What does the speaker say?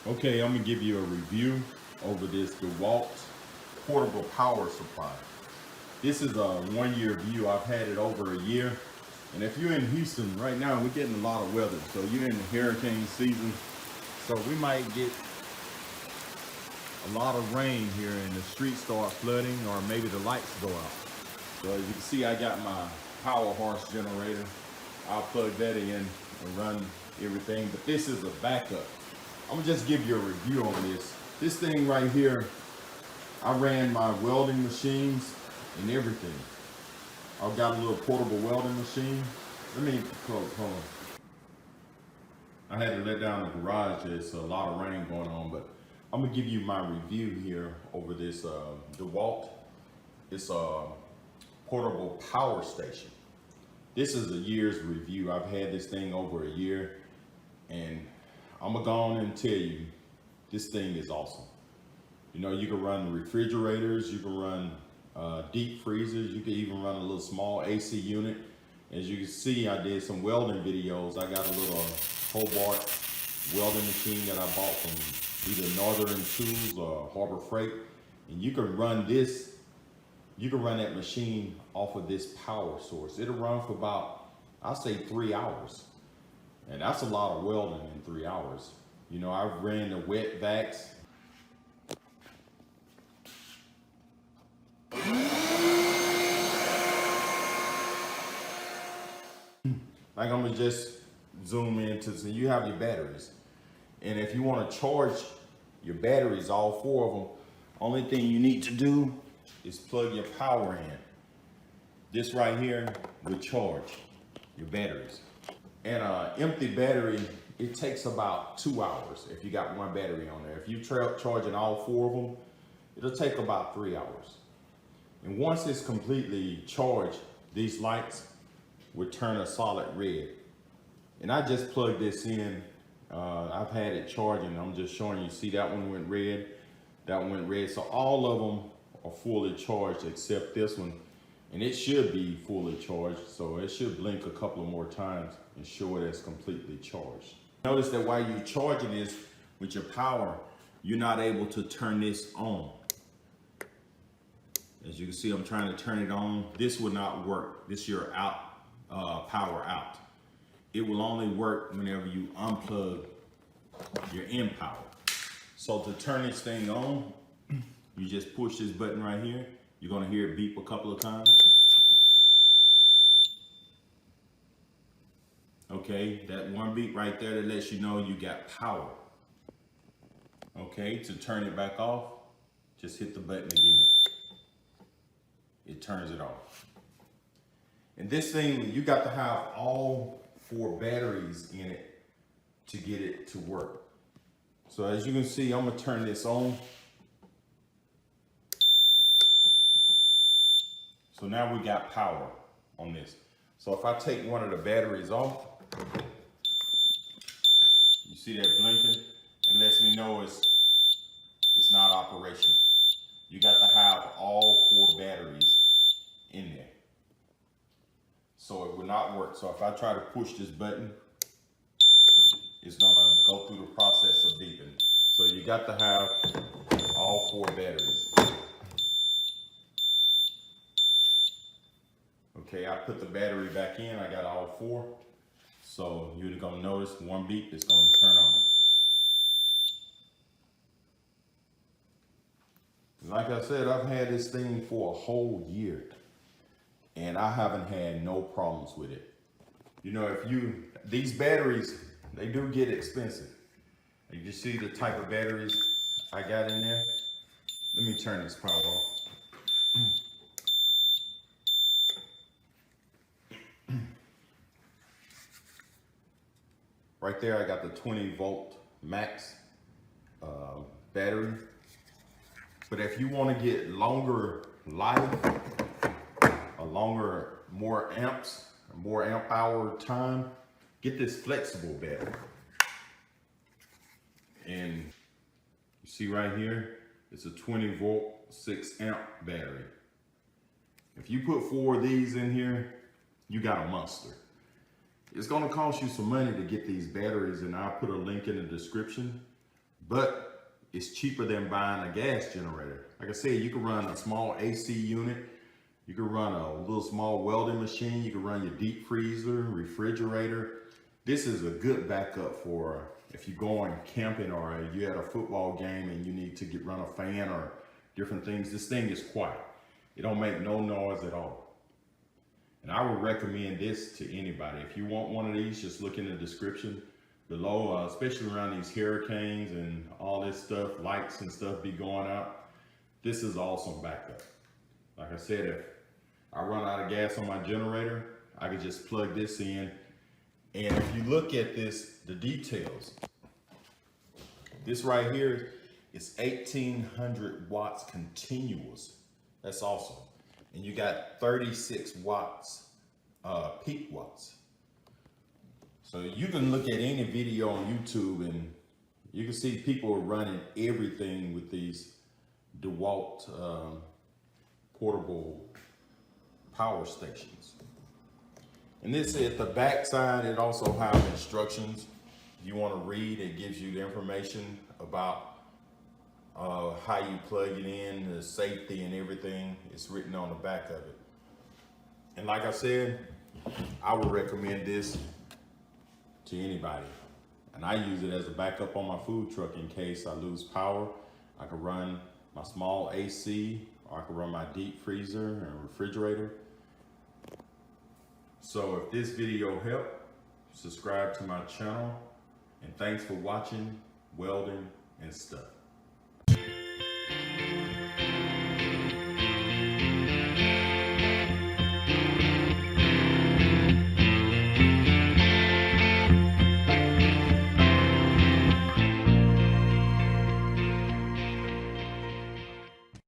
Okay, I'm gonna give you a review over this Dewalt portable power supply. This is a 1 year view. I've had it over a year. And if you're in Houston right now, we're getting a lot of weather. So you're in the hurricane season. So we might get a lot of rain here and the streets start flooding or maybe the lights go out. So as you can see, I got my power horse generator. I'll plug that in and run everything, but this is a backup. I'm gonna just give you a review on this. This thing right here, I ran my welding machines and everything. I've got a little portable welding machine. Let me, hold on. I had to let down the garage. There's a lot of rain going on, but I'm gonna give you my review here over this Dewalt. It's a portable power station. This is a year's review. I've had this thing over a year, and I'm gonna go on and tell you, this thing is awesome. You know, you can run refrigerators, you can run deep freezers, you can even run a little small AC unit. As you can see, I did some welding videos. I got a little Hobart welding machine that I bought from either Northern Tools or Harbor Freight. And you can run this, you can run that machine off of this power source. It'll run for about, I'll say 3 hours. And that's a lot of welding in 3 hours. You know, I've ran the wet vacs. Like, I'm gonna just zoom into, so you have your batteries. And if you wanna charge your batteries, all 4 of them, only thing you need to do is plug your power in. This right here will charge your batteries. And an empty battery, it takes about 2 hours if you got one battery on there. If you charging all 4 of them, it'll take about 3 hours. And once it's completely charged, these lights would turn a solid red. And I just plugged this in. I've had it charging. I'm just showing you. See, that one went red. That one went red. So all of them are fully charged except this one. And it should be fully charged. So it should blink a couple of more times and show it as completely charged. Notice that while you're charging this with your power, you're not able to turn this on. As you can see, I'm trying to turn it on. This will not work. This is your out, power out. It will only work whenever you unplug your in power. So to turn this thing on, you just push this button right here. You're gonna hear it beep a couple of times. Okay, that one beep right there that lets you know you got power. Okay, to turn it back off, just hit the button again. It turns it off. And this thing, you got to have all 4 batteries in it to get it to work. So as you can see, I'm gonna turn this on. So now we got power on this. So if I take one of the batteries off, you see that blinking? It lets me know it's not operational. You got to have all 4 batteries in there. So it will not work. So if I try to push this button, it's gonna go through the process of beeping. So you got to have all 4 batteries. Okay, I put the battery back in, I got all 4. So you're gonna notice one beep is gonna turn on. Like I said, I've had this thing for a whole year and I haven't had no problems with it. You know, these batteries, they do get expensive. You can see the type of batteries I got in there. Let me turn this power off. Right there, I got the 20-volt max battery. But if you want to get longer life, more amps, more amp hour time, get this flexible battery. And you see right here, it's a 20-volt, 6-amp battery. If you put 4 of these in here, you got a monster. It's gonna cost you some money to get these batteries, and I'll put a link in the description. but it's cheaper than buying a gas generator. Like I said, you can run a small AC unit, you can run a little small welding machine, you can run your deep freezer, refrigerator. This is a good backup for if you're going camping or you're at a football game and you need to run a fan or different things. This thing is quiet. It don't make no noise at all. And I would recommend this to anybody. If you want one of these, just look in the description below, especially around these hurricanes and all this stuff, lights and stuff be going out. This is awesome backup. Like I said, if I run out of gas on my generator, I could just plug this in. And if you look at this, the details, this right here is 1800 watts continuous. That's awesome. And you got 36 watts, peak watts. So you can look at any video on YouTube and you can see people are running everything with these Dewalt portable power stations. And this at the back side, it also has instructions. If you want to read, it gives you the information about how you plug it in, the safety and everything. It's written on the back of it. And like I said, I would recommend this to anybody. And I use it as a backup on my food truck in case I lose power. I can run my small AC, or I can run my deep freezer and refrigerator. So if this video helped, subscribe to my channel. And thanks for watching Welding and Stuff.